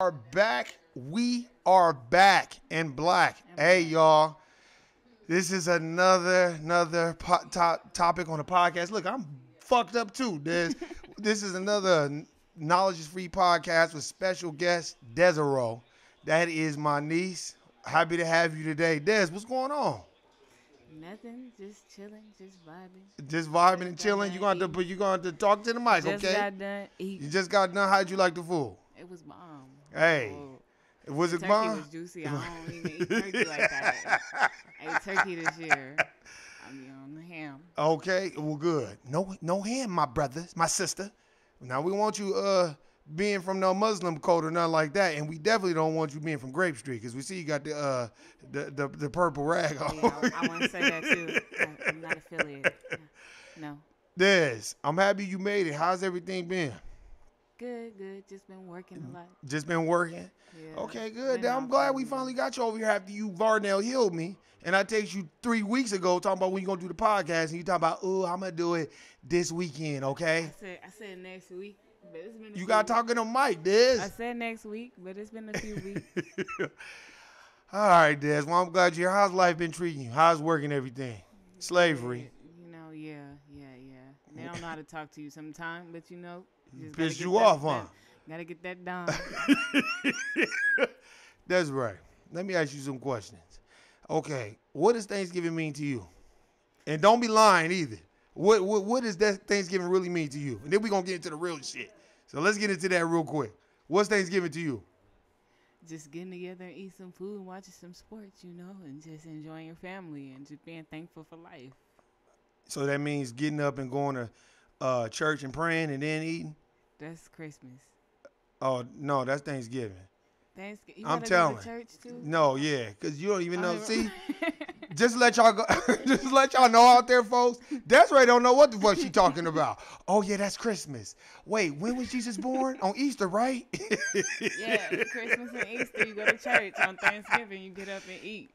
Are back. We are back in black. Hey, y'all. This is another topic on the podcast. Look, I'm fucked up too. This is another Knowledge is Free podcast with special guest Desiree. That is my niece. Happy to have you today. Des, what's going on? Nothing, just chilling, just vibing. Just vibing Just and got chilling. done But eating. you gonna have to talk to the mic, Just okay? got done You eating. just got done. How'd you like the food? It was bomb. Hey, Oh, was the it turkey bomb? was juicy. I don't even eat turkey like that. I ate turkey this year. I be on the ham. Okay, well, good. No ham, my brothers, my sister. Now we want you being from no Muslim code or nothing like that, and we definitely don't want you being from Grape Street because we see you got the purple rag Oh on. yeah, I want to say that too. I'm not affiliated. Yeah. No. Des, I'm happy you made it. How's everything been? Good, good. Just been working a lot. Just been working. Yeah. Okay, good. Been I'm off glad for a we minute. finally got you over here after you Varnell healed me. And I text you 3 weeks ago talking about when you gonna do the podcast, and you talking about, oh, I'm gonna do it this weekend, okay? I said next week, but it's been. You got talking to Mike, Des. I said next week, but it's been a few weeks. All right, Des. Well, I'm glad you're here. How's life been treating you? How's work and everything? Slavery. Yeah. They don't know how to talk to you sometimes, but you just gotta Pissed get you that- off, huh? that- Gotta get that done. That's right. Let me ask you some questions. Okay, what does Thanksgiving mean to you? And don't be lying either. What does that Thanksgiving really mean to you? And then we're going to get into the real shit. So let's get into that real quick. What's Thanksgiving to you? Just getting together and eat some food and watching some sports, and just enjoying your family and just being thankful for life. So that means getting up and going to church and praying and then eating? That's Christmas. Oh, no, that's Thanksgiving. Thanksgiving. You I'm gotta telling. go to church too. No, yeah, because you don't even know. Oh, See, just let y'all go. Just let y'all know out there, folks. Desiree don't know what the fuck she talking about. Oh yeah, that's Christmas. Wait, when was Jesus born? On Easter, right? Yeah, Christmas and Easter, you go to church. On Thanksgiving, you get up and eat.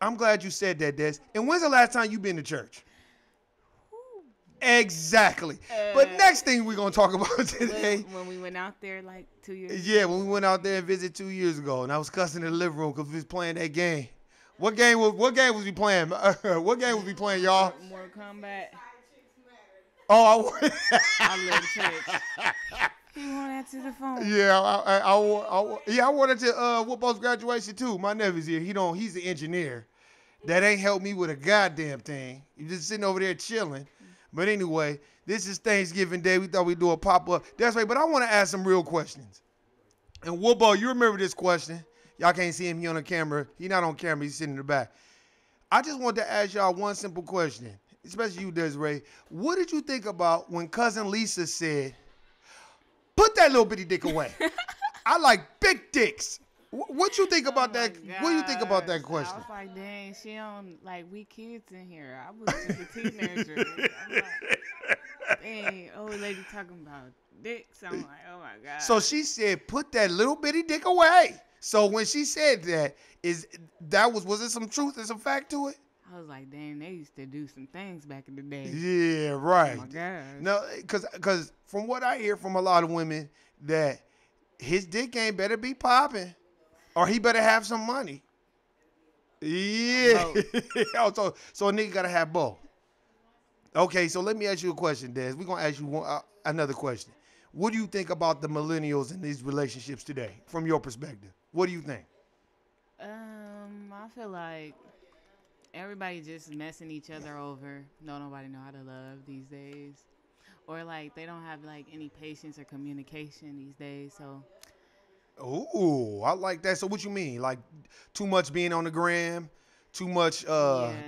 I'm glad you said that, Des. And when's the last time you been to church? Exactly. But next thing we're gonna talk about today. When we went out there like 2 years. Yeah, when we went out there and visited 2 years ago, and I was cussing in the living room because we was playing that game. What game was we playing? What game was we playing, y'all? Mortal Kombat. Oh, I love church. He won't answer the phone. yeah, I wanted to whoop us graduation too. My nephew's here. He's the engineer. That ain't helped me with a goddamn thing. You just sitting over there chilling. But anyway, this is Thanksgiving Day. We thought we'd do a pop-up. That's right, but I want to ask some real questions. And Woobo, you remember this question. Y'all can't see him here on the camera. He's not on camera. He's sitting in the back. I just want to ask y'all one simple question, especially you, Desiree. What did you think about when Cousin Lisa said, put that little bitty dick away? I like big dicks. What you think about that? What do you think about that question? I was like, dang, she don't we kids in here. I was just a teenager. I'm like, dang, old lady talking about dicks. I'm like, oh my god. So she said, put that little bitty dick away. So when she said that, was it some truth and some fact to it? I was like, dang, they used to do some things back in the day. Yeah, right. Oh my god. No, because from what I hear from a lot of women, that his dick ain't better be popping, or he better have some money. Yeah. so a nigga gotta have both. Okay, so let me ask you a question, Des. We're gonna ask you another question. What do you think about the millennials in these relationships today, from your perspective? What do you think? I feel like everybody just messing each other over. Nobody know how to love these days, or they don't have any patience or communication these days. So Ooh, I like that. So what you mean? Like too much being on the gram, too much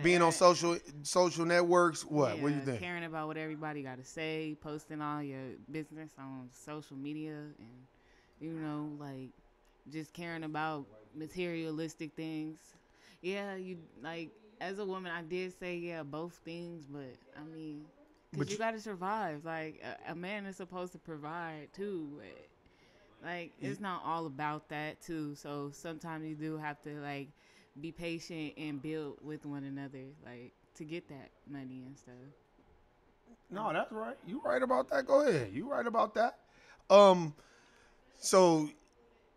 being on social networks? What? yeah, What do you think? caring about what everybody got to say, posting all your business on social media, and just caring about materialistic things. Yeah, you as a woman, I did say both things, but I mean, because you got to survive. A man is supposed to provide too. It's not all about that too. So sometimes you do have to be patient and build with one another, to get that money and stuff. No, that's right. You right about that. Go ahead. You right about that. So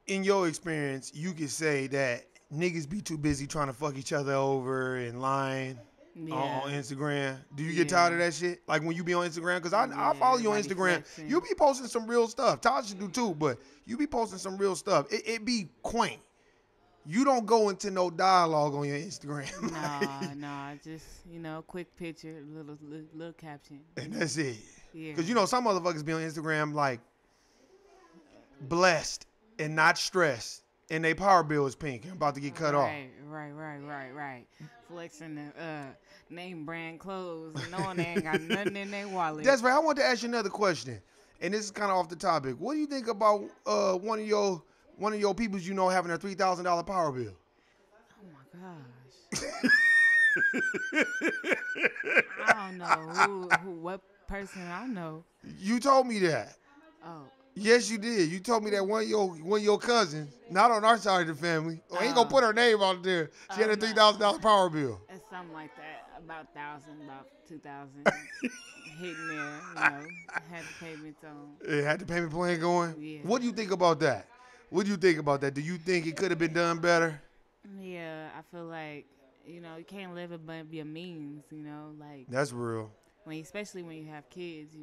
in your experience, you could say that niggas be too busy trying to fuck each other over and lying on Instagram. Do you get tired of that shit? Like when you be on Instagram? Because I follow you on Instagram. Flexing. You be posting some real stuff. Tasha do too, but you be posting some real stuff. It be quaint. You don't go into no dialogue on your Instagram. Nah, just, quick picture, little caption. And that's it. Yeah. Because, some motherfuckers be on Instagram like blessed and not stressed. And their power bill is pink and about to get cut off. Right. Flexing the name brand clothes and knowing they ain't got nothing in their wallet. That's right. I want to ask you another question. And this is kind of off the topic. What do you think about one of your peoples having a $3,000 power bill? Oh my gosh. I don't know what person I know. You told me that. Oh. Yes, you did. You told me that one of your cousins, not on our side of the family, I ain't gonna put her name out there. She had a $3,000 power bill. It's something like that, about 1,000, about 2,000, hitting there. Had the payments on. It had the payment plan going. Yeah. What do you think about that? What do you think about that? Do you think it could have been done better? Yeah, I feel like you can't live above your means. Like that's real. Especially when you have kids.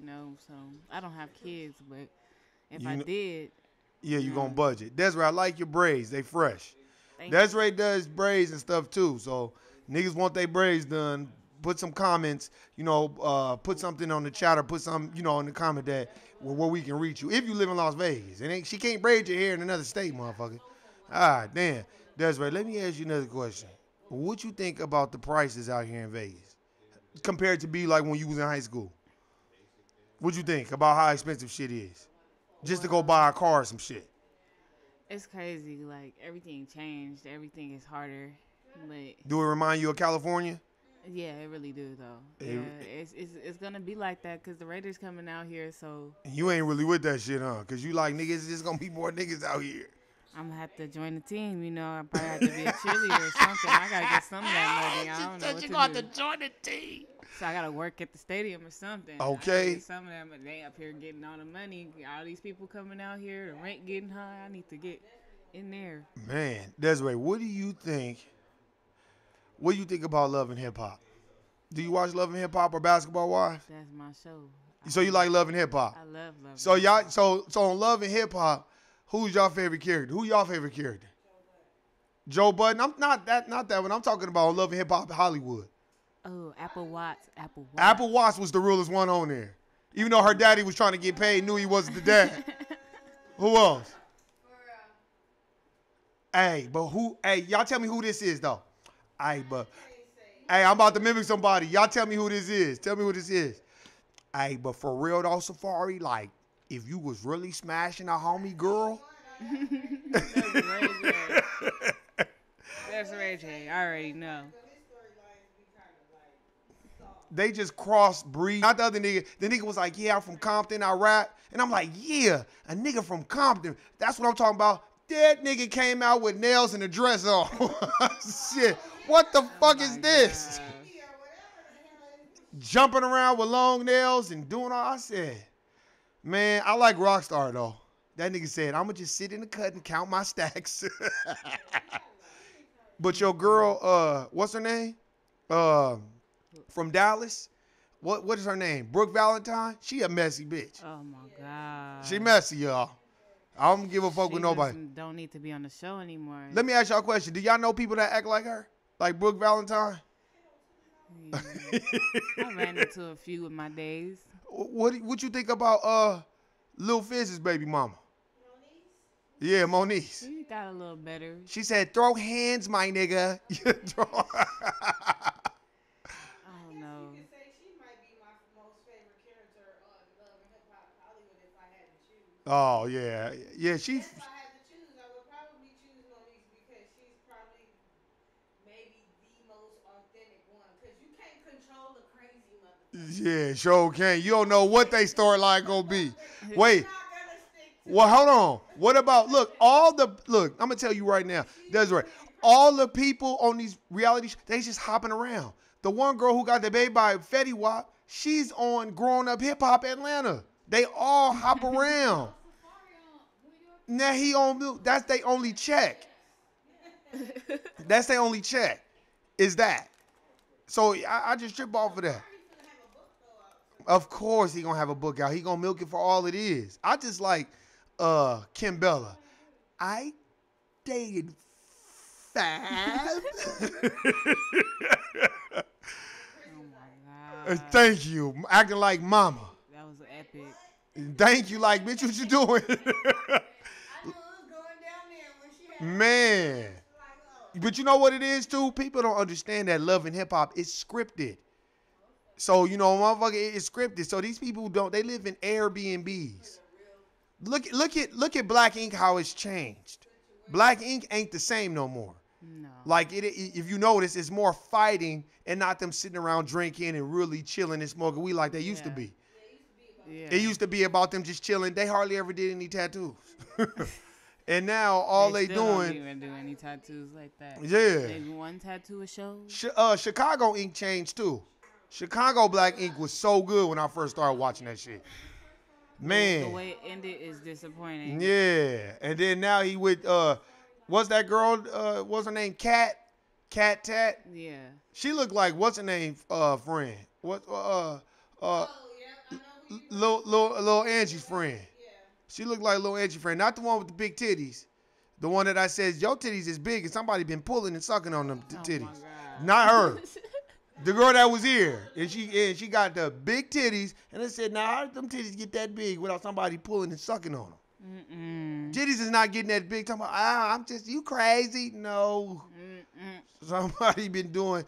So I don't have kids, but. If I did. Yeah, you gonna budget. Desiree, I like your braids. They fresh. Thank Desiree does braids and stuff too. So niggas want their braids done. Put some comments, put something on the chat or put some, in the comment that where we can reach you. If you live in Las Vegas. She can't braid your hair in another state, motherfucker. Ah, damn. Desiree, let me ask you another question. What you think about the prices out here in Vegas? Compared to be like when you was in high school? What you think about how expensive shit is? Just to go buy a car or some shit. It's crazy. Like, everything changed. Everything is harder. But do it remind you of California? Yeah, it really do, though. It's going to be like that because the Raiders coming out here, so. You ain't really with that shit, huh? Because you like niggas, it's just going to be more niggas out here. I'm going to have to join the team. I probably have to be a cheerleader or something. I got to get some of that money. I don't know what to do. You got to join the team. So I gotta work at the stadium or something. Okay. Some of them, they up here getting all the money. All these people coming out here, the rent getting high. I need to get in there. Man, Desiree, what do you think? What do you think about Love and Hip Hop? Do you watch Love and Hip Hop or Basketball Wives? That's my show. So you like Love and Hip Hop? I love Love. So y'all, so on Love and Hip Hop, who's your favorite character? Who y'all favorite character? Joe Budden. I'm not that one. I'm talking about Love and Hip Hop Hollywood. Oh, Apple Watts. Apple Watts was the realest one on there. Even though her daddy was trying to get paid, knew he wasn't the dad. Who else? Hey, but who? Hey, y'all tell me who this is, though. Hey, I'm about to mimic somebody. Y'all tell me who this is. Tell me who this is. Hey, but for real, though, Safari, like, if you was really smashing a homie girl. That's Ray J. That's Ray J. I already know. They just cross-breed. Not the other nigga. The nigga was like, yeah, I'm from Compton, I rap. And I'm like, yeah, a nigga from Compton. That's what I'm talking about. That nigga came out with nails and a dress on. Shit, what the fuck is this? Jumping around with long nails and doing all I said. Man, I like Rockstar, though. That nigga said, I'm going to just sit in the cut and count my stacks. But your girl, what's her name? From Dallas, what is her name? Brooke Valentine. She a messy bitch. Oh my god. She messy, y'all. I don't give a fuck with nobody. Don't need to be on the show anymore. Let me ask y'all a question. Do y'all know people that act like her, like Brooke Valentine? Yeah. I ran into a few in my days. What you think about Lil Fizz's baby mama? Yeah, Moniece. She got a little better. She said, "Throw hands, my nigga." Oh, yeah. Yeah, she... If I had to choose, I would probably choose Moniece because she's probably maybe the most authentic one. Because you can't control the crazy motherfucker. Yeah, sure can. You don't know what they storyline gonna be. Wait. Well, hold on. What about... Look, I'm going to tell you right now. Desiree, all the people on these reality shows, they just hopping around. The one girl who got the baby by Fetty Wap, she's on Growing Up Hip Hop Atlanta. They all hop around. Now he on milk. That's their only check. That's their only check. Is that? So I just trip off of that. Of course he gonna have a book out. He gonna milk it for all it is. I just like Kim Bella. I dated 5. Oh my god. Thank you. Acting like mama. That was epic. Thank you. Like, bitch, what you doing? I knew it was going down there when she had Man. like, oh. But you know what it is, too? People don't understand that Love and Hip Hop is scripted. So, you know, motherfucker, it's scripted. So these people they live in Airbnbs. Look at Black Ink, how it's changed. Black Ink ain't the same no more. No. Like, if you notice, it's more fighting and not them sitting around drinking and really chilling and smoking weed like they used to Yeah. be. Yeah. It used to be about them just chilling. They hardly ever did any tattoos. And now all they still don't doing, even do any tattoos like that. yeah. Maybe one tattoo a show. Chicago Ink changed too. Chicago Black Ink was so good when I first started watching that shit. Man. The way it ended is disappointing. Yeah. And then now he with what's that girl? What's her name? Cat Tat. Yeah. She looked like what's her name? Friend. What? Oh, yeah, I know who you Little Angie's friend. She looked like Little Angie's friend, not the one with the big titties. The one that I said your titties is big and somebody been pulling and sucking on them Oh my titties. God. Not her. The girl that was here, and she got the big titties, and I said, now how did them titties get that big without somebody pulling and sucking on them? Titties is not getting that big. Talking about, I'm just, you crazy? No. Somebody been doing,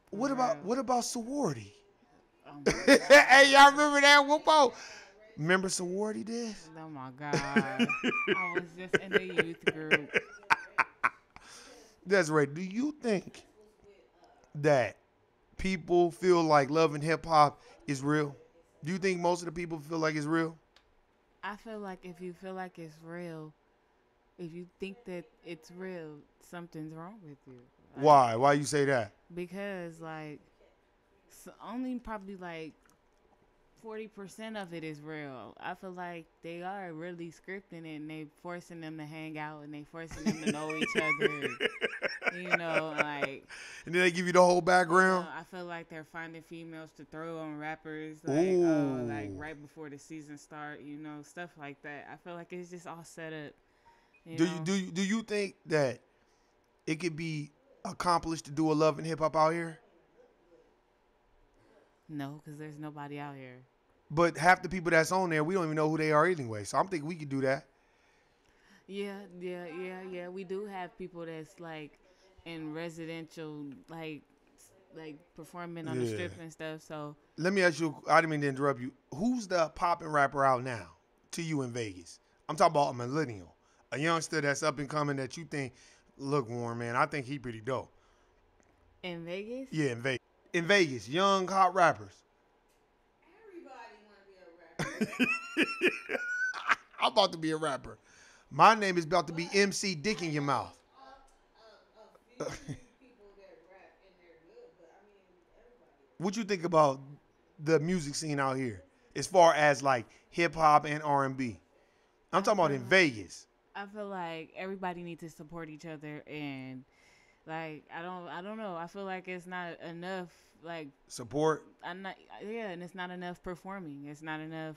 what about sorority? Oh my God. Hey, y'all remember that, Whoopo? Remember sorority days? Oh my God. I was just in the youth group. That's right. Do you think that people feel like Love and Hip Hop is real? Do you think most of the people feel like it's real? I feel like if you feel like it's real, if you think that it's real, something's wrong with you. Like, Why? Why you say that? Because only probably like 40% of it is real. I feel like they are really scripting it and they forcing them to hang out and they forcing them to know each other. You know, like. And then they give you the whole background? I feel like they're finding females to throw on rappers, Ooh. like right before the season start, you know, stuff like that. I feel like it's just all set up. Do you think that it could be accomplished to do a Love and Hip Hop out here? No, because there's nobody out here. But half the people that's on there, we don't even know who they are anyway. So I'm thinking we could do that. Yeah. We do have people that's like in residential, like performing on the Yeah. strip and stuff. So Let me ask you, I didn't mean to interrupt you. Who's the popping rapper out now to you in Vegas? I'm talking about a millennial, a youngster that's up and coming that you think, look, Warren, man, I think he pretty dope. in Vegas, Yeah, in Vegas. In Vegas, young, hot rappers. Everybody want to be a rapper. I'm about to be a rapper. My name is about to be MC Dick in your mouth. A few people that rap and they're good, but I mean, everybody. What you think about the music scene out here as far as like hip hop and R&B? I'm talking about in Vegas. I feel like everybody needs to support each other and like I don't know. I feel like it's not enough like Support. and it's not enough performing. It's not enough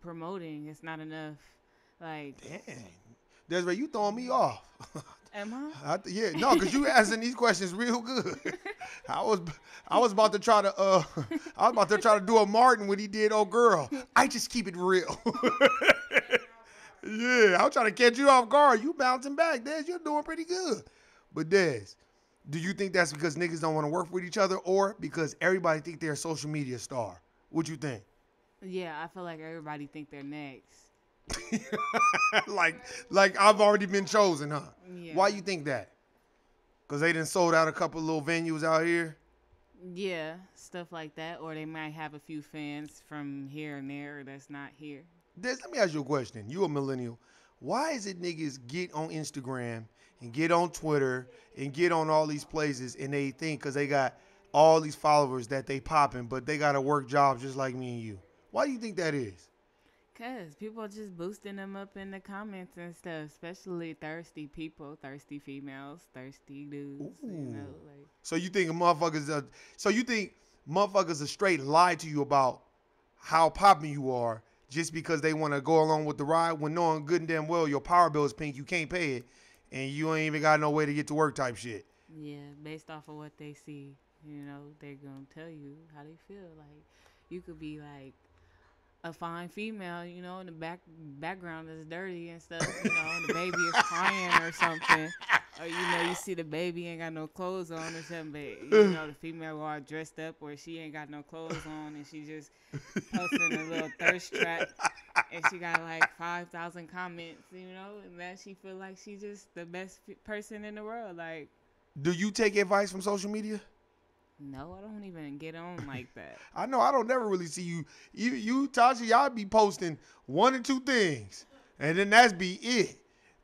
promoting. It's not enough like Dang. Desiree, you throwing me off. am I? Yeah, no, because you asking these questions real good. I was about to try to do a Martin when he did "Oh Girl." I just keep it real. Yeah, I'm trying to catch you off guard. You bouncing back, Des. You're doing pretty good. But Des, do you think that's because niggas don't want to work with each other, or because everybody think they're a social media star? What you think? Yeah, I feel like everybody think they're next. like I've already been chosen, huh? Yeah. Why you think that? Because they done sold out a couple little venues out here? Yeah, stuff like that. Or they might have a few fans from here and there that's not here. Des, let me ask you a question. You a millennial. Why is it niggas get on Instagram and get on Twitter and get on all these places and they think because they got all these followers that they popping, but they got to work jobs just like me and you? Why do you think that is? Cause people just boosting them up in the comments and stuff, especially thirsty people, thirsty females, thirsty dudes. You know, Ooh. like So you think motherfuckers are straight lie to you about how popping you are just because they want to go along with the ride when knowing good and damn well your power bill is pink, you can't pay it, and you ain't even got no way to get to work type shit. yeah, based off of what they see, you know, they're gonna tell you how they feel. Like you could be like a fine female, you know, in the background is dirty and stuff, you know, and the baby is crying or something. Or you know, you see the baby ain't got no clothes on or something, but you know the female all dressed up or she ain't got no clothes on and she just posting a little thirst trap and she got like 5,000 comments, you know, and that she feel like she just the best person in the world. Like, Do you take advice from social media? no, I don't even get on like that. I know I don't never really see you Tasha, y'all be posting one or two things, and then that's be it.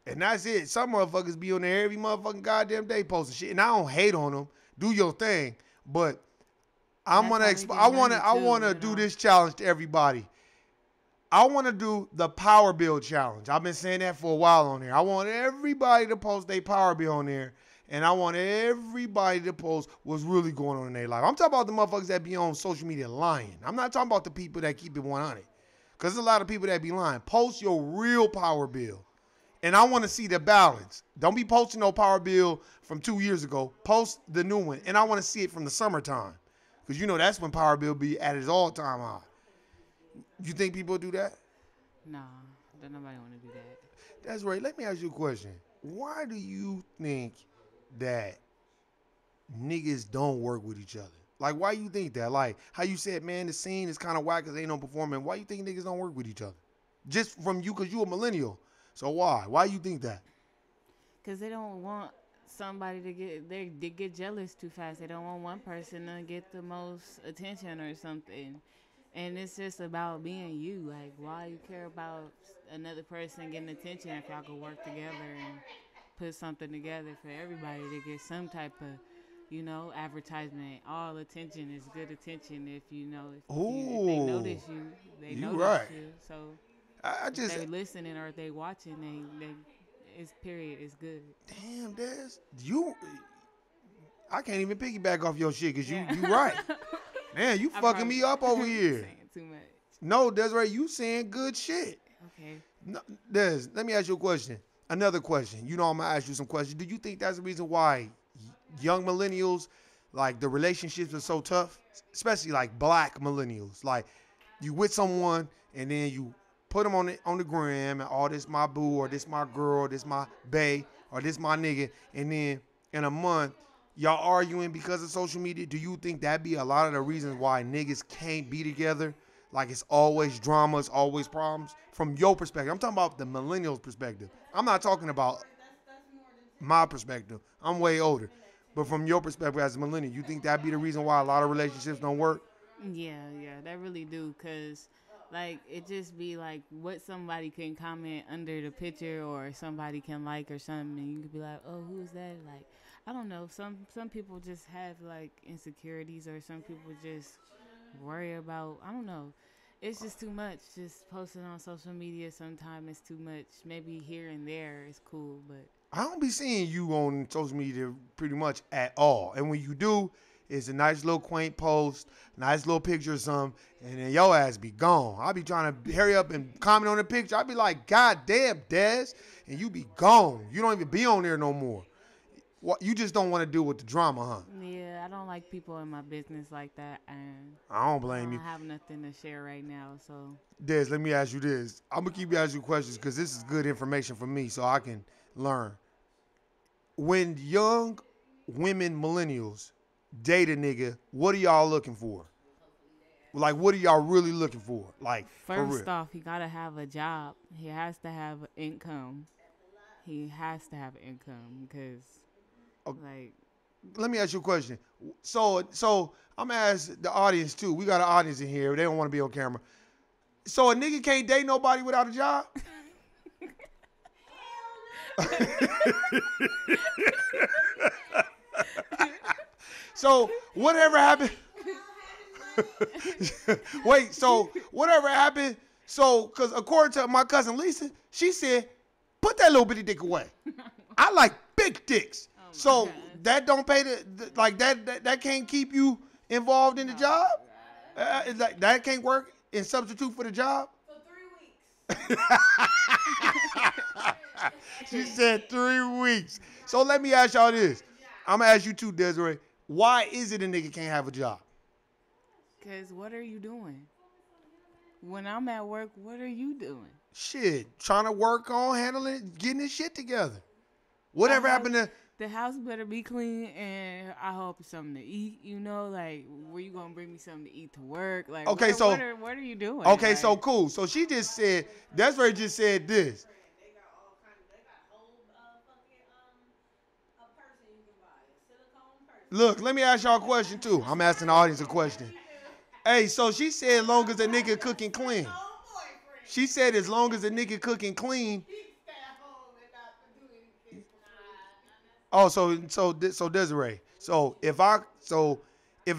And that's it. Some motherfuckers be on there every motherfucking goddamn day posting shit, and I don't hate on them. Do your thing, but I'm That's gonna how they get I money, wanna too, do you know? this challenge to everybody. I want to do the power bill challenge. I've been saying that for a while on there. I want everybody to post their power bill on there, and I want everybody to post what's really going on in their life. I'm talking about the motherfuckers that be on social media lying. I'm not talking about the people that keep it 100, because there's a lot of people that be lying. Post your real power bill, and I want to see the balance. Don't be posting no power bill from 2 years ago. Post the new one, and I want to see it from the summertime, because you know that's when power bill be at its all-time high. You think people do that? Nah, don't nobody want to do that. That's right. Let me ask you a question. Why do you think that niggas don't work with each other? Like, why you think that? Like, how you said, man, the scene is kind of whack because ain't no performing. Why you think niggas don't work with each other? Just from you, because you a millennial. So why? Why you think that? Cause they don't want somebody to they get jealous too fast. They don't want one person to get the most attention or something. And it's just about being you. Like, why you care about another person getting attention if y'all could work together and put something together for everybody to get some type of, you know, advertisement. All attention is good attention if you know if they Ooh, notice you, they you notice right. you. So I if just, they listening or if they watching, they it's period. It's good. damn, Des, I can't even piggyback off your shit because you right. Man, you I fucking me up over here. saying too much. No, Desiree, you saying good shit. Okay. No, Des, let me ask you a question. Another question. You know I'm going to ask you some questions. Do you think that's the reason why young millennials, like, the relationships are so tough? Especially, like, black millennials. Like, you with someone, and then you put them on the gram, and, oh, this my boo, or this my girl, this my bae, or this my nigga, and then in a month, y'all arguing because of social media. Do you think that be a lot of the reasons why niggas can't be together? Like, it's always drama, it's always problems? From your perspective. I'm talking about the millennials' perspective. I'm not talking about my perspective. I'm way older. But from your perspective as a millennial, you think that be the reason why a lot of relationships don't work? Yeah, that really do. Cause like it just be like what somebody can comment under the picture or somebody can like or something, and you could be like, oh, who's that? Like, I don't know. Some people just have like insecurities, or some people just worry about. I don't know. It's just too much. Just posting on social media sometimes it's too much. Maybe here and there is cool, but I don't be seeing you on social media pretty much at all. And when you do, it's a nice little quaint post, nice little picture or something, and then your ass be gone. I be trying to hurry up and comment on the picture. I be like, God damn, Des, and you be gone. You don't even be on there no more. What, you just don't want to deal with the drama, huh? yeah, I don't like people in my business like that, and I don't I blame don't you. have nothing to share right now. So Des, let me ask you this. I'm going to keep asking you questions because this is good information for me so I can learn. When young women, millennials, date a nigga, what are y'all looking for? Like, what are y'all really looking for? Like, for first real. off, he gotta have a job. He has to have income. He has to have income because, Okay. like, Let me ask you a question. So I'm going to ask the audience, too. We got an audience in here. They don't want to be on camera. So a nigga can't date nobody without a job? So whatever happened... Wait, so whatever happened So, because according to my cousin Lisa, she said, put that little bitty dick away. I like big dicks. Oh my So God. that don't pay like that can't keep you involved in the job. That can't work in substitute for the job. For 3 weeks. She said 3 weeks. So let me ask y'all this. I'm gonna ask you too, Desiree. Why is it a nigga can't have a job? Cause what are you doing? When I'm at work, what are you doing? Shit, trying to work on handling, getting his shit together. Whatever happened to? The house better be clean, and I hope it's something to eat. You know, like where you gonna bring me something to eat to work? Like, Okay, so what are you doing? okay, Like, so cool. So she just said, Desiree just said this. They got all kinds of, they got a whole fucking a person you can buy, a silicone person. Look, let me ask y'all a question too. I'm asking the audience a question. Hey, so she said as long as a nigga cooking clean. No boyfriend. She said as long as a nigga cooking clean. He can stay at home and not do anything. Oh, so Desiree. So if a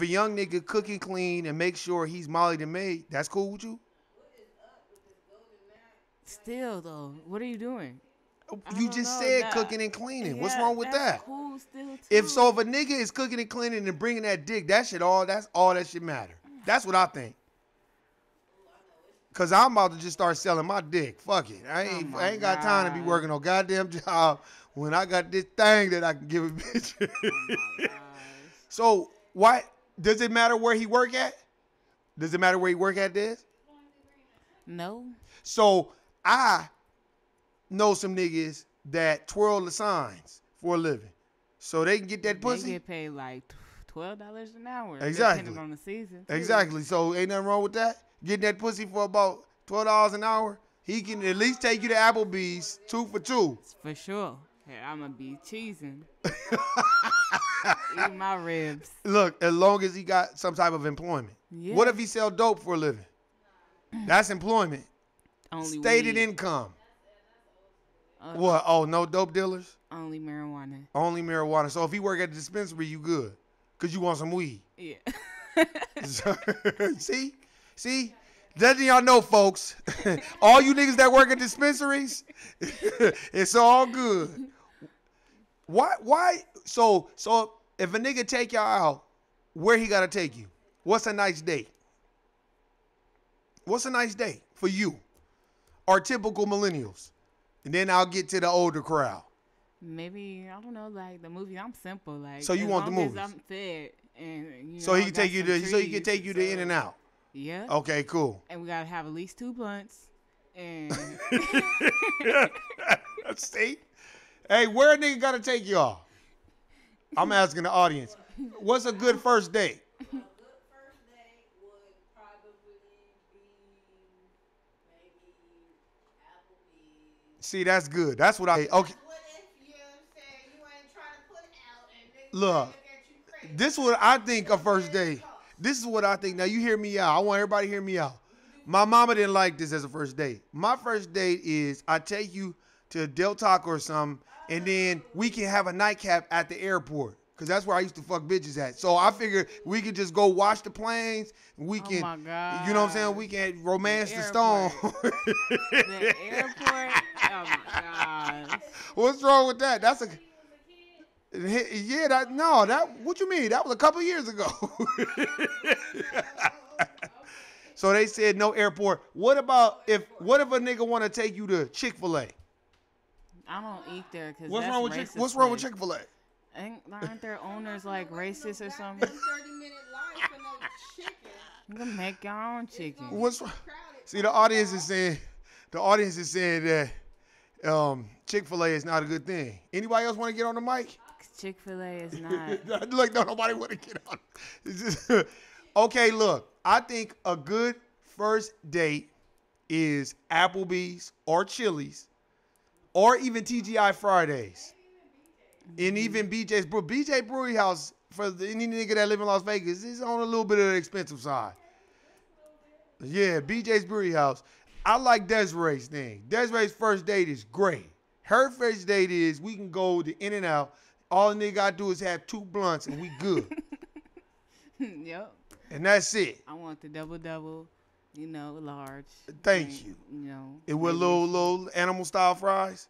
young nigga cooking clean and make sure he's Molly the maid, that's cool with you? What is up with this golden man? still though, what are you doing? You don't just know, said that- cooking and cleaning. What's Yeah, wrong with that's that? Cool, still too. If a nigga is cooking and cleaning and bringing that dick, that's all that should matter. That's what I think. Cause I'm about to just start selling my dick. Fuck it. I my ain't got time to be God. working no goddamn job when I got this thing that I can give a bitch. Gosh. So why does it matter where he work at? Does it matter where he work at this? No. So I know some niggas that twirl the signs for a living. So they can get that They pussy. get paid like $12 an hour. Exactly. Depending on the season. too. Exactly. So ain't nothing wrong with that. Getting that pussy for about $12 an hour. He can at least take you to Applebee's 2 for 2. For sure. Yeah, I'm gonna be cheesing. Eat my ribs. Look, as long as he got some type of employment. Yeah. What if he sell dope for a living? That's employment. Only Stated weed. income. Uh, What? Oh, no dope dealers? Only marijuana. Only marijuana. So if he work at the dispensary, you good. Because you want some weed. Yeah. See? Letting y'all know, folks. All you niggas that work at dispensaries, it's all good. Why? So if a nigga take y'all out, where he gotta take you? What's a nice date? What's a nice date for you? Our typical millennials. And then I'll get to the older crowd. Maybe I don't know, like the movie. I'm simple, like. So you as want the long as movies? I'm fed, and you know, So he I can got take you some to so he can trees, take you to so- In and Out. Yeah. Okay, cool. And we gotta have at least 2 blunts. And See? Hey, where a nigga gotta take y'all? I'm asking the audience. What's a good first date? A good first date would probably be maybe Applebee's. See, that's good. That's what I okay. What if you say you ain't trying to put out and they Look, look at you crazy? this is what I think a first date. This is what I think. Now you hear me out. I want everybody to hear me out. My mama didn't like this as a first date. My first date is I take you to Del Taco or something, and then we can have a nightcap at the airport. Cause that's where I used to fuck bitches at. So I figured we could just go watch the planes. We can, my God. you know what I'm saying? We can romance the airport. stone. the airport. Oh my gosh. What's wrong with that? That's a yeah. What you mean? That was a couple years ago. So they said no airport. What if a nigga want to take you to Chick-fil-A? I don't eat there because What's that's wrong with racist What's wrong with place. Chick-fil-A? Aren't their owners like racist or something? 30-minute line for no chicken. You can make your own chicken. What's wrong? Crowded. See, the audience is saying that Chick-fil-A is not a good thing. Anybody else want to get on the mic? Chick-fil-A is not. Look, no, nobody want to get on. It's just, okay, look. I think a good first date is Applebee's or Chili's or even TGI Fridays. And even BJ's BJ Brewery House, for any nigga that live in Las Vegas, is on a little bit of the expensive side. Yeah, BJ's Brewery House. I like Desiree's thing. Desiree's first date is great. Her first date is we can go to In and Out. All the nigga gotta do is have 2 blunts and we good. Yep. And that's it. I want the double. You know, large. Thank drink, you. You know. It with maybe little animal style fries.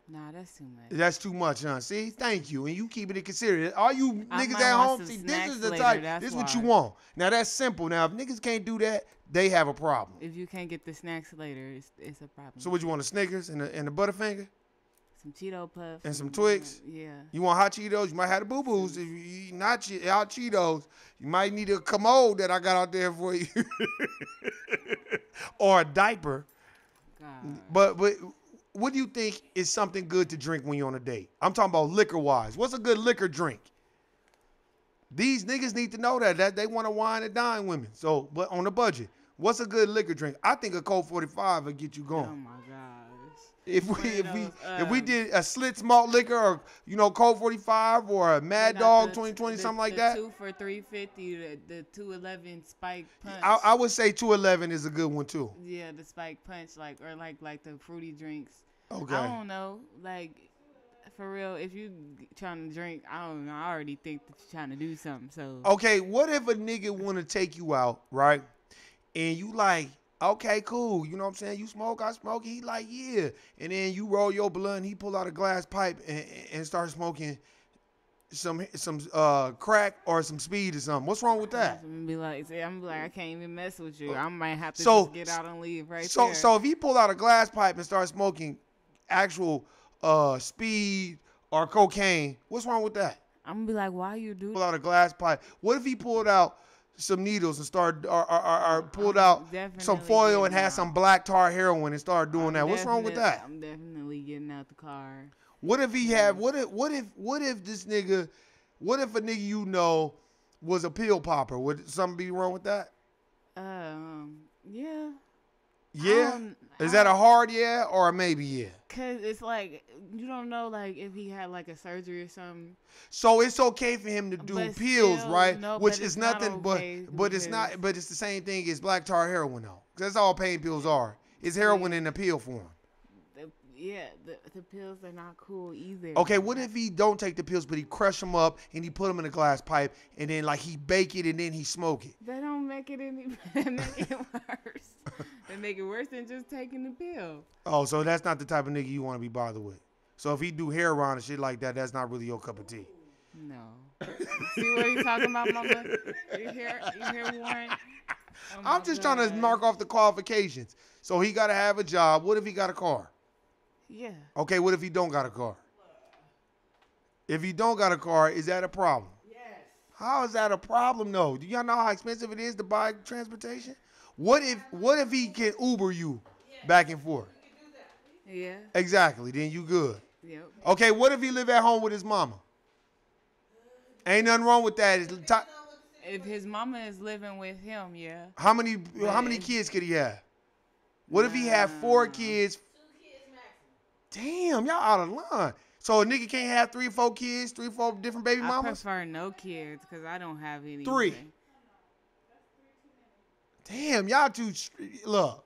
Nah, that's too much. That's too much, huh? See, thank you, and you keeping it considered. All you I niggas might at want home, some see, this snacks is the later, type. that's This is what you why. want. Now that's simple. Now if niggas can't do that, they have a problem. If you can't get the snacks later, it's a problem. So what you want? A Snickers and a Butterfinger Some Cheeto Puffs. and some Twix. Yeah. You want hot Cheetos? You might have the boo boos. If you eat not hot Cheetos, you might need a commode that I got out there for you, or a diaper. God. But what do you think is something good to drink when you're on a date? I'm talking about liquor wise. What's a good liquor drink? These niggas need to know that they want to wine and dine women. So, but on a budget, what's a good liquor drink? I think a Colt 45 will get you going. Oh my gosh. If One of we those, did a Slits malt liquor or Colt 45 or a Mad They got Dog the- 2020 the- something like the that, 2 for $3.50. The 211 spike punch. I would say 211 is a good one too. Yeah, the spike punch, like the fruity drinks. Okay. I don't know, like for real. If you trying to drink, I don't know. I already think that you're trying to do something. So Okay, what if a nigga want to take you out, right? And you like, okay, cool. You know what I'm saying? You smoke, I smoke. He like, yeah. And then you roll your blunt. He pull out a glass pipe and start smoking some crack or some speed or something. What's wrong with that? I'm be like, I can't even mess with you. I might have to So- just get out and leave right So there. so if he pull out a glass pipe and start smoking actual speed or cocaine, what's wrong with that? I'm gonna be like, why you do Pull out a glass pipe. What if he pulled out some needles and started or pulled out some definitely foil and getting had out. some black tar heroin and started doing I'm that? What's wrong with that? I'm definitely getting out the car. What if he had? What if this nigga? What if a nigga you know was a pill popper? Would something be wrong with that? Yeah. Yeah. Is that a hard yeah or a maybe yeah? Cause it's like you don't know like if he had like a surgery or something. So it's okay for him to do But pills, still, right? no, Which but is it's not nothing okay but it's because- not but it's the same thing as black tar heroin though. 'Cause that's all pain pills are. It's heroin in a pill form. The pills are not cool either. Okay, what if he don't take the pills but he crush them up and he put them in a glass pipe and then like he bake it and then he smoke it? They don't make it any they make it worse. They make it worse than just taking the pill. Oh, so that's not the type of nigga you want to be bothered with. So if he do heroin and shit like that, that's not really your cup of tea. No. See what he's talking about, mama? You hear Warren? Oh my I'm just trying to God. mark off the qualifications. So he got to have a job. What if he got a car? Yeah. Okay, what if he don't got a car? If he don't got a car, is that a problem? Yes. How is that a problem though? Do y'all know how expensive it is to buy transportation? What if he can Uber you back and forth? Yeah. Exactly, then you good. Yep. Okay, what if he live at home with his mama? Ain't nothing wrong with that. If his mama is living with him, yeah. How many kids could he have? What if he had 4 kids? 2 kids maximum. Damn, y'all out of line. So a nigga can't have 3 or 4 kids, 3 or 4 different baby I mamas? prefer no kids because I don't have any. 3. Damn, y'all look.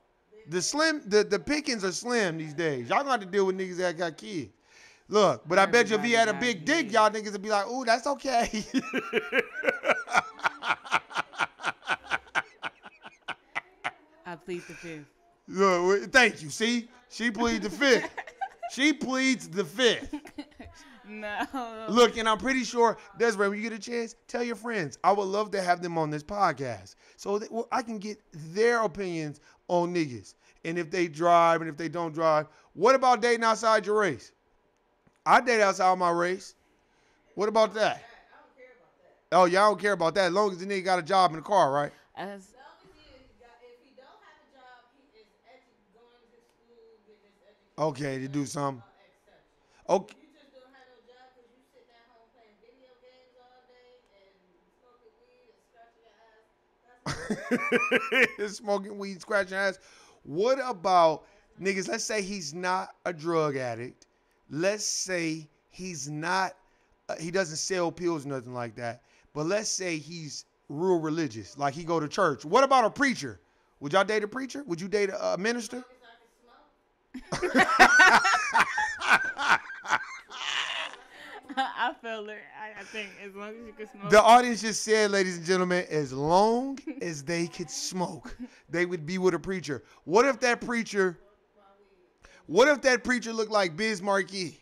The pickings are slim these days. Y'all gonna have to deal with niggas that got kids. Look, but I bet you if he had a Everybody big got dick, kids. y'all niggas would be like, ooh, that's okay. I plead the fifth. Look, thank you. See? She pleads the 5th. She pleads the 5th. No. Look, and I'm pretty sure, Desiree, when you get a chance, tell your friends. I would love to have them on this podcast so that I can get their opinions on niggas. And if they drive and if they don't drive. What about dating outside your race? I date outside my race. What about that? I don't care about that. Oh, y'all don't care about that as long as the nigga got a job in the car, right? As As long as if he don't have a job, he is going to school, get his education. Okay, to do something. Exception. Okay. You just don't have no job because you sitting at home playing video games all day and smoking weed and scratching your ass. That's Smoking weed, scratching ass. What about niggas? Let's say he's not a drug addict. Let's say he's not, he doesn't sell pills or nothing like that. But let's say he's real religious, like he go to church. What about a preacher? Would y'all date a preacher? Would you date a minister? I feel it. I think as long as you can smoke. The audience just said, ladies and gentlemen, as long as they could smoke, they would be with a preacher. What if that preacher looked like Biz Markie?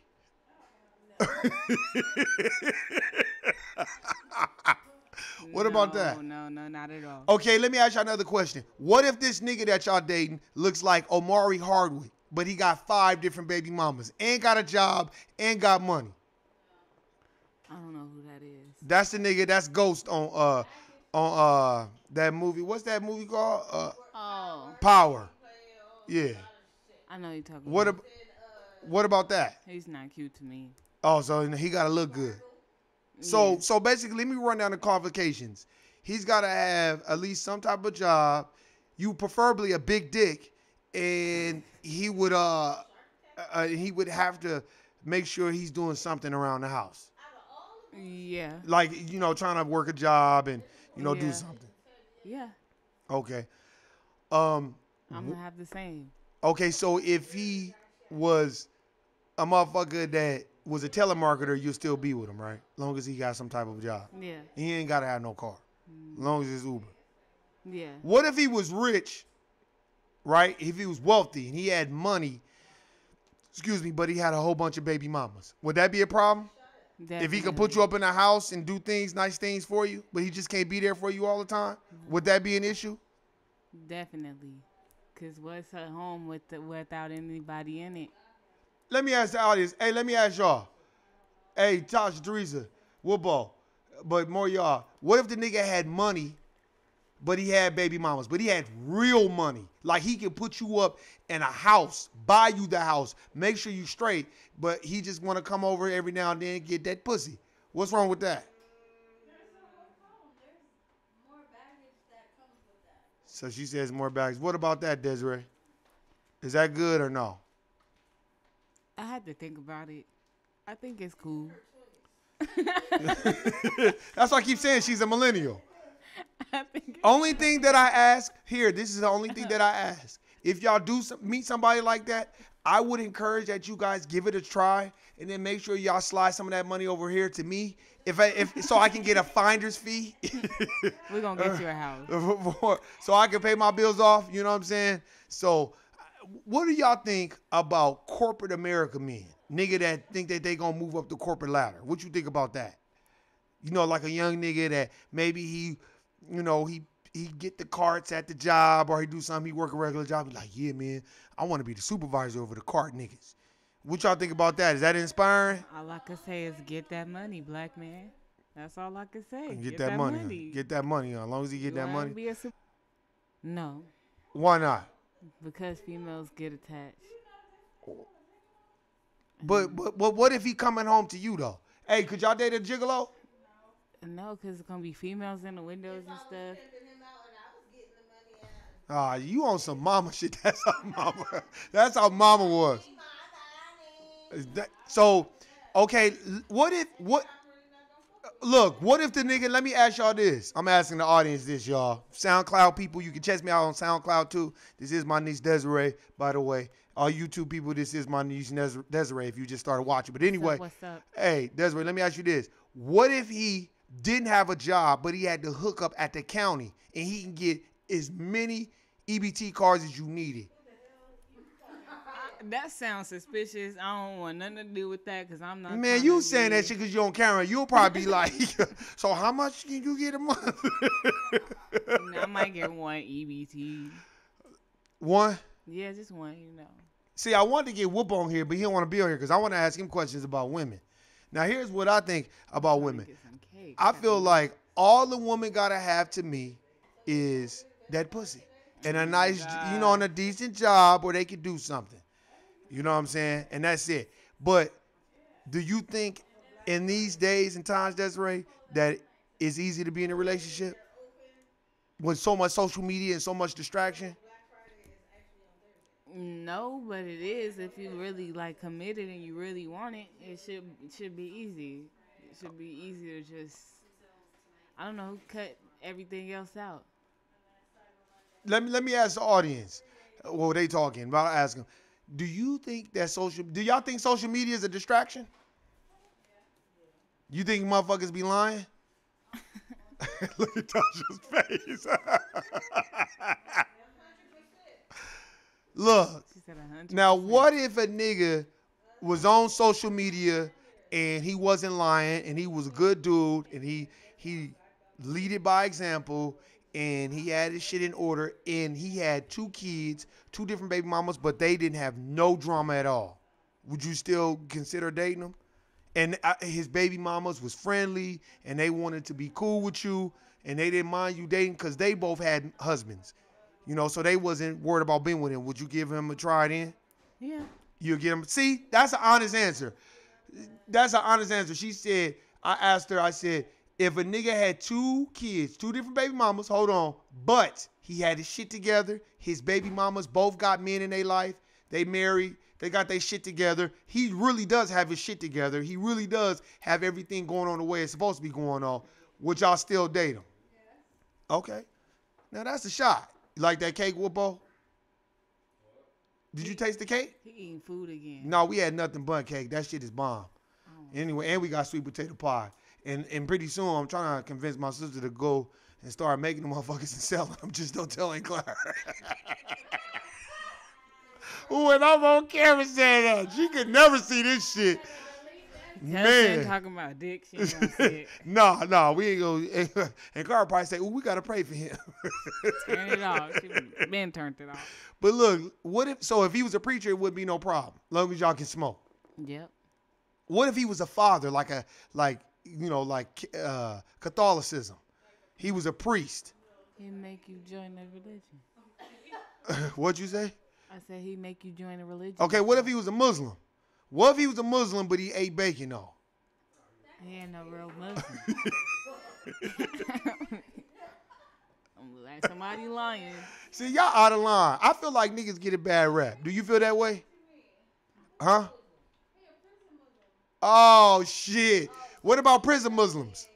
What about that? No, not at all. Okay, let me ask you another question. What if this nigga that y'all dating looks like Omari Hardwick, but he got 5 different baby mamas, and got a job, and got money? I don't know who that is. That's the nigga. That's Ghost on that movie. What's that movie called? Oh, Power. Yeah. I know you're talking. What about that? He's not cute to me. Oh, so he gotta look good. So basically, let me run down the qualifications. He's gotta have at least some type of job. You preferably a big dick, and he would have to make sure he's doing something around the house. Yeah. Like, trying to work a job and, do Yeah. something. Yeah. Okay. I'm gonna have the same. Okay, so if he was a motherfucker that was a telemarketer, you'll still be with him, right? Long as he got some type of job. Yeah. He ain't got to have no car. As long as it's Uber. Yeah. What if he was rich, right? If he was wealthy and he had money, but he had a whole bunch of baby mamas. Would that be a problem? If he could put you up in a house and do nice things for you, but he just can't be there for you all the time, would that be an issue? Definitely. Because what's a home without anybody in it? Let me ask the audience. Hey, let me ask y'all. Hey, Tasha, Teresa, Woodball, but more y'all. What if the nigga had money, but he had baby mamas, but he had real money? Like he can put you up in a house, buy you the house, make sure you straight, but he just want to come over every now and then and get that pussy. What's wrong with that? So she says more bags. What about that, Desiree? Is that good or no? I had to think about it. I think it's cool. That's why I keep saying she's a millennial. I think Only thing that I ask here, this is the only thing that I ask. If y'all do meet somebody like that, I would encourage that you guys give it a try and then make sure y'all slide some of that money over here to me, so I can get a finder's fee. we're gonna get you a house. So I can pay my bills off. You know what I'm saying? So, what do y'all think about corporate America men? Nigga that think that they gonna move up the corporate ladder. What you think about that? Like a young nigga that maybe he get the carts at the job, or he do something, he work a regular job. He like, yeah, man, I want to be the supervisor over the cart niggas. What y'all think about that? Is that inspiring? All I can say is get that money, black man. That's all I can say. Get that money. Get that money. As long as he get that money. No. Why not? Because females get attached. But what if he coming home to you though? Hey, could y'all date a gigolo? No, because it's going to be females in the windows and stuff. You on some mama shit. That's how mama was. So, okay, what if the nigga, let me ask y'all this. I'm asking the audience this, y'all. SoundCloud people, you can check me out on SoundCloud too. This is my niece Desiree, by the way. All YouTube people, this is my niece Desiree if you just started watching. But anyway, What's up? Hey, Desiree, let me ask you this. What if he didn't have a job, but he had to hook up at the county and he can get as many EBT cards as you needed? That sounds suspicious. I don't want nothing to do with that because I'm not. Man, you saying that shit because you're on camera. You'll probably be like, so how much can you get a month? I might get one EBT. One? Yeah, just one, See, I wanted to get Whoop on here, but he don't want to be on here because I want to ask him questions about women. Now, here's what I think about women. I feel like all the woman got to have to me is that pussy. And a nice, and a decent job where they can do something. You know what I'm saying? And that's it. But do you think in these days and times, Desiree, that it's easy to be in a relationship with so much social media and so much distraction? No, but it is. If you really committed and you really want it, it should be easy. It should be easy to just, I don't know, cut everything else out. Let me ask the audience. What they talking about? Ask them. Do y'all think social media is a distraction? You think motherfuckers be lying? Look at Tasha's face. Look. She said 100%. Now, what if a nigga was on social media and he wasn't lying and he was a good dude and he lead it by example and he had his shit in order and he had 2 kids, 2 different baby mamas, but they didn't have no drama at all? Would you still consider dating them? And his baby mamas was friendly and they wanted to be cool with you and they didn't mind you dating because they both had husbands. You know, so they wasn't worried about being with him. Would you give him a try then? Yeah. You'll get him. See, that's an honest answer. That's an honest answer. She said, I asked her, I said, if a nigga had 2 kids, 2 different baby mamas, hold on, but he had his shit together, his baby mamas both got men in their life, they married, they got their shit together, he really does have his shit together, he really does have everything going on the way it's supposed to be going on, would y'all still date him? Okay. Now that's a shot. You like that cake, Whoopo? Did you taste the cake? He eating food again. No, we had nothing but cake. That shit is bomb. Oh. Anyway, and we got sweet potato pie. And pretty soon, I'm trying to convince my sister to go and start making them motherfuckers and selling them. Just don't tell Aunt Claire. Ooh, and I'm on camera saying that. She could never see this shit. Man. Talking about dick, she ain't gonna see it. No, we ain't gonna. And Carl probably say, "Ooh, we gotta pray for him." Turn it off. She been turned it off. But look, if he was a preacher, it wouldn't be no problem, as long as y'all can smoke. Yep. What if he was a father, like Catholicism? He was a priest. He make you join the religion. What'd you say? I said he make you join a religion. Okay, what if he was a Muslim? What if he was a Muslim, but he ate bacon, though? He ain't no real Muslim. I'm like somebody lying. See, y'all out of line. I feel like niggas get a bad rap. Do you feel that way? Huh? Oh, shit. What about prison Muslims?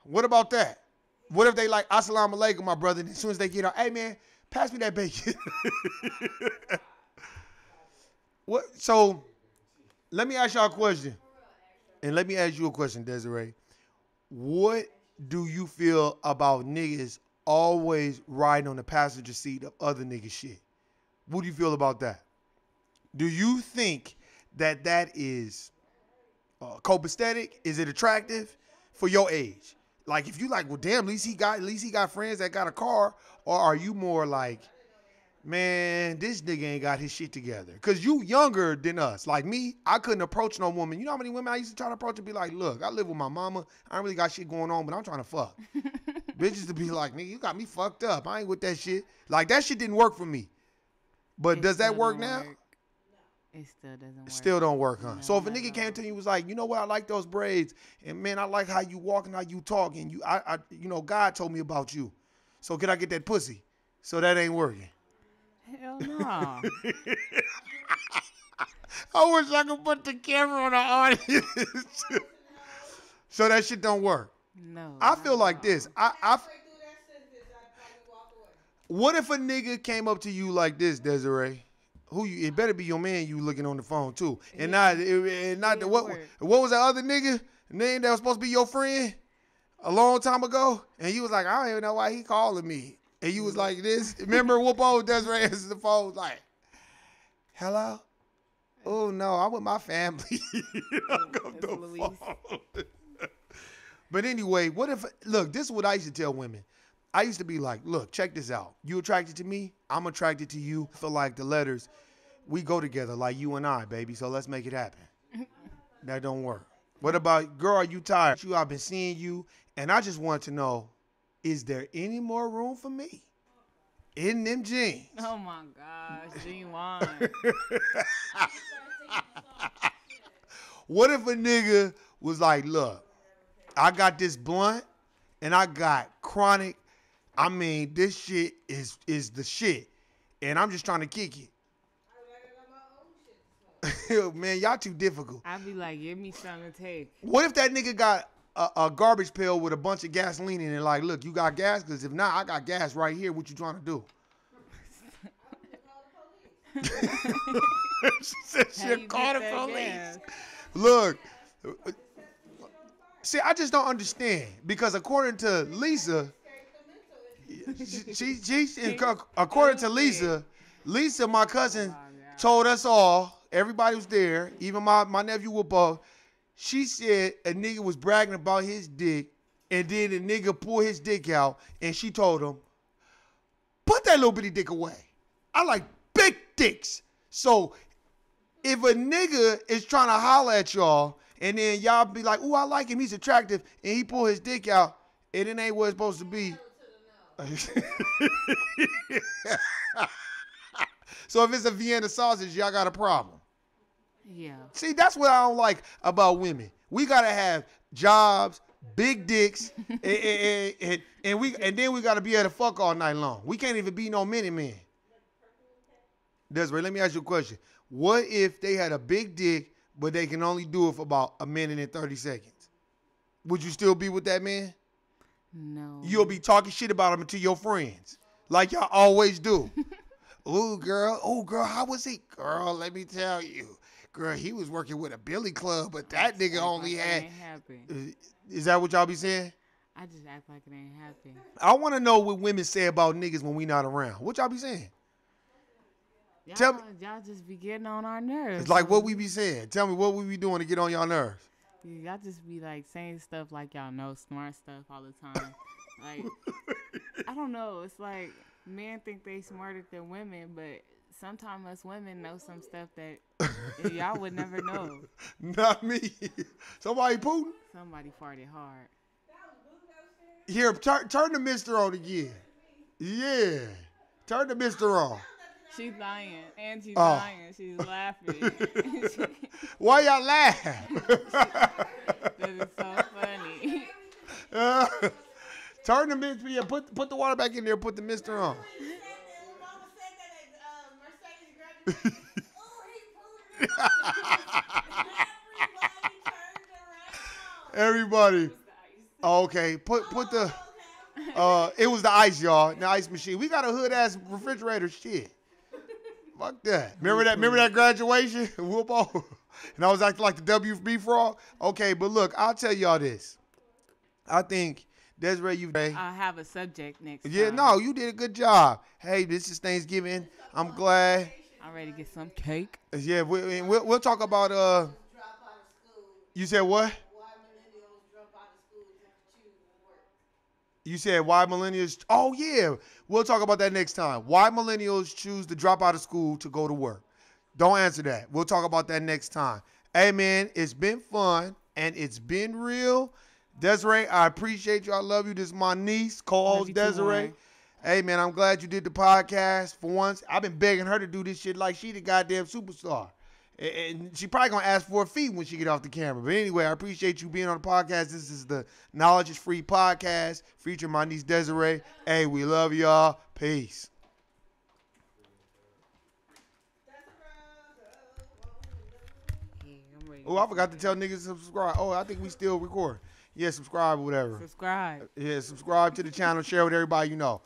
What about that? What if they like, Assalamu alaikum, my brother, and as soon as they get out, hey, man, pass me that bacon. What? So, let me ask y'all a question. And let me ask you a question, Desiree. What do you feel about niggas always riding on the passenger seat of other niggas' shit? What do you feel about that? Do you think that is copacetic? Is it attractive for your age? Like, if you like, well, damn, at least he got friends that got a car, or are you more like, man, this nigga ain't got his shit together? Because you younger than us. Like me, I couldn't approach no woman. You know how many women I used to try to approach and be like, look, I live with my mama. I ain't really got shit going on, but I'm trying to fuck. Bitches to be like, nigga, you got me fucked up. I ain't with that shit. Like, that shit didn't work for me. But does that work now? It still doesn't work. It still don't work, huh? No, So if a not nigga at came all. to you and was like, you know what, I like those braids, and man, I like how you walk and how you talk, and God told me about you. So can I get that pussy? So that ain't working. Hell no. I wish I could put the camera on the audience. So that shit don't work. No. I feel like this. Halfway through that sentence, I'd probably walk away. What if a nigga came up to you like this, Desiree? It better be your man you looking on the phone too, and not the what was that other nigga name that was supposed to be your friend a long time ago, and you was like, I don't even know why he calling me, and you was like this. Remember, Whoopo Desiree answers the phone like, hello. Oh no, I'm with my family. Hung up the phone. But anyway, what if, look, this is what I used to tell women. I used to be like, look, check this out. You attracted to me, I'm attracted to you. I feel like the letters, we go together like you and I, baby, so let's make it happen. That don't work. What about, girl, are you tired? I've been seeing you, and I just want to know, is there any more room for me in them jeans? Oh my gosh, G1. What if a nigga was like, look, I got this blunt, and I got chronic. I mean, this shit is the shit, and I'm just trying to kick it. Man, y'all too difficult. I'd be like, give me something to take. What if that nigga got a garbage pail with a bunch of gasoline in it? Like, look, you got gas? Because if not, I got gas right here. What you trying to do? She said she'll call the police. Look. See, I just don't understand because according to Lisa, according to Lisa, my cousin, told us all, everybody was there, even my nephew Whoopo. She said a nigga was bragging about his dick, and then the nigga pulled his dick out, and she told him, put that little bitty dick away. I like big dicks. So if a nigga is trying to holler at y'all, and then y'all be like, ooh, I like him, he's attractive, and he pull his dick out, and it ain't what it's supposed to be. So if it's a Vienna sausage, y'all got a problem. Yeah. See, that's what I don't like about women. We gotta have jobs, big dicks, and then we gotta be able to fuck all night long. We can't even be no minute man. Desiree, let me ask you a question. What if they had a big dick, but they can only do it for about a minute and 30 seconds? Would you still be with that man? No. You'll be talking shit about him to your friends, like y'all always do. Ooh, girl, how was he? Girl, let me tell you. Girl, he was working with a billy club, but that nigga only had. Is that what y'all be saying? I just act like it ain't happening. I want to know what women say about niggas when we not around. What y'all be saying? Tell me. Y'all just be getting on our nerves. It's like what we be saying. Tell me what we be doing to get on y'all nerves. Y'all just be like saying stuff like y'all know smart stuff all the time. Like, I don't know. It's like men think they smarter than women, but sometimes us women know some stuff that y'all would never know. Not me. Somebody Putin? Somebody farted hard. Here, turn the mister on again. Yeah. Turn the mister on. She's lying. And she's lying. She's laughing. Why y'all laugh? That is so funny. Turn the mister. Yeah, put the water back in there. Put the mister on. Everybody. Okay, put the. It was the ice, y'all. The ice machine. We got a hood ass refrigerator. Shit. Fuck that. Remember that graduation? Whoop-oh. And I was acting like the WB frog. Okay, but look, I'll tell y'all this. I think Desiree, I have a subject next time. Yeah, no, you did a good job. Hey, this is Thanksgiving. I'm glad. I'm ready to get some cake. Yeah, we'll talk about You said what? You said why millennials? Oh yeah, we'll talk about that next time. Why millennials choose to drop out of school to go to work? Don't answer that. We'll talk about that next time. Hey man, it's been fun and it's been real. Desiree, I appreciate you. I love you. This is my niece, co-host Desiree. Hey man, I'm glad you did the podcast for once. I've been begging her to do this shit like she the goddamn superstar. And she probably gonna ask for a fee when she get off the camera. But anyway, I appreciate you being on the podcast. This is the Knowledge is Free podcast featuring my niece Desiree. Hey, we love y'all. Peace. Oh, I forgot to tell niggas to subscribe. Oh, I think we still record. Yeah, subscribe or whatever. Subscribe. Yeah, subscribe to the channel. Share with everybody you know.